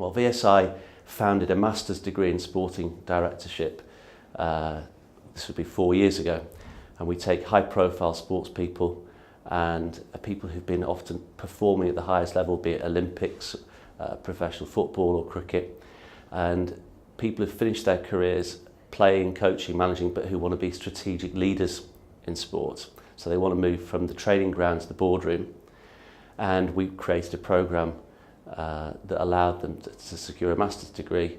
Well, VSI founded a master's degree in sporting directorship. This would be 4 years ago. And we take high-profile sports people and people who've been often performing at the highest level, be it Olympics, professional football or cricket, and people who've finished their careers playing, coaching, managing, but who want to be strategic leaders in sport. So they want to move from the training ground to the boardroom. And we created a programme that allowed them to secure a master's degree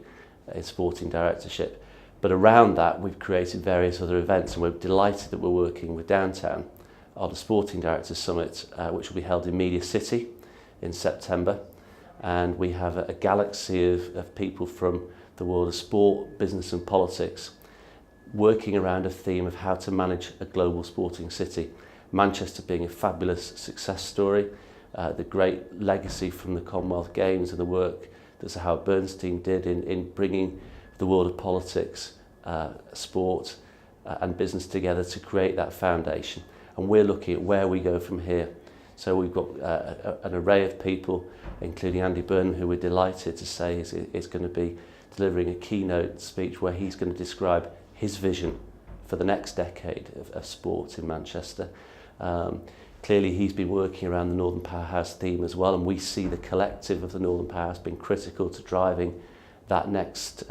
in sporting directorship. But around that, we've created various other events, and we're delighted that we're working with Downtown on a Sporting Directors Summit, which will be held in Media City in September. And we have a galaxy of people from the world of sport, business and politics working around a theme of how to manage a global sporting city. Manchester being a fabulous success story, the great legacy from the Commonwealth Games and the work that Sir Howard Bernstein did in bringing the world of politics, sport and business together to create that foundation. And we're looking at where we go from here. So we've got an array of people, including Andy Burnham, who we're delighted to say is going to be delivering a keynote speech where he's going to describe his vision for the next decade of sport in Manchester. Clearly he's been working around the Northern Powerhouse theme as well, and we see the collective of the Northern Powerhouse being critical to driving that next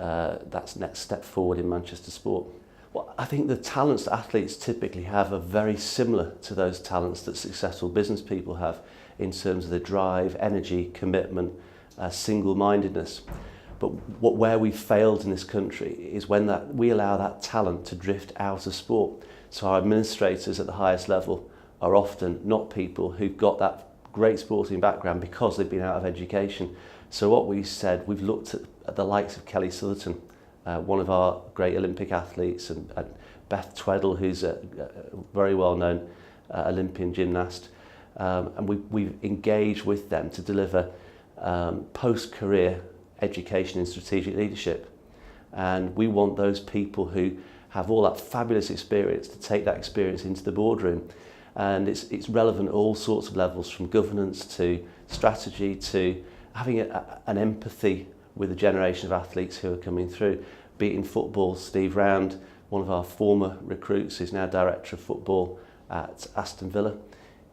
step forward in Manchester sport. Well, I think the talents that athletes typically have are very similar to those talents that successful business people have in terms of the drive, energy, commitment, single-mindedness. But where we've failed in this country is when we allow that talent to drift out of sport. So our administrators at the highest level are often not people who've got that great sporting background because they've been out of education. So what we said, we've looked at the likes of Kelly Sutherton, one of our great Olympic athletes, and Beth Tweddle, who's a very well-known Olympian gymnast. And we've engaged with them to deliver post-career education in strategic leadership. And we want those people who have all that fabulous experience to take that experience into the boardroom. And it's relevant at all sorts of levels, from governance to strategy to having an empathy with the generation of athletes who are coming through. Be it in football, Steve Round, one of our former recruits, is now director of football at Aston Villa.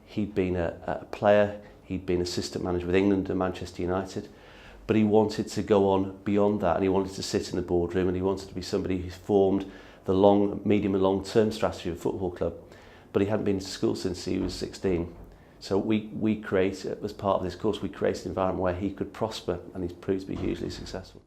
He'd been a player, he'd been assistant manager with England and Manchester United, but he wanted to go on beyond that, and he wanted to sit in the boardroom, and he wanted to be somebody who formed the medium and long-term strategy of a football club. But he hadn't been to school since he was 16. So we created, as part of this course, we created an environment where he could prosper, and he's proved to be hugely successful.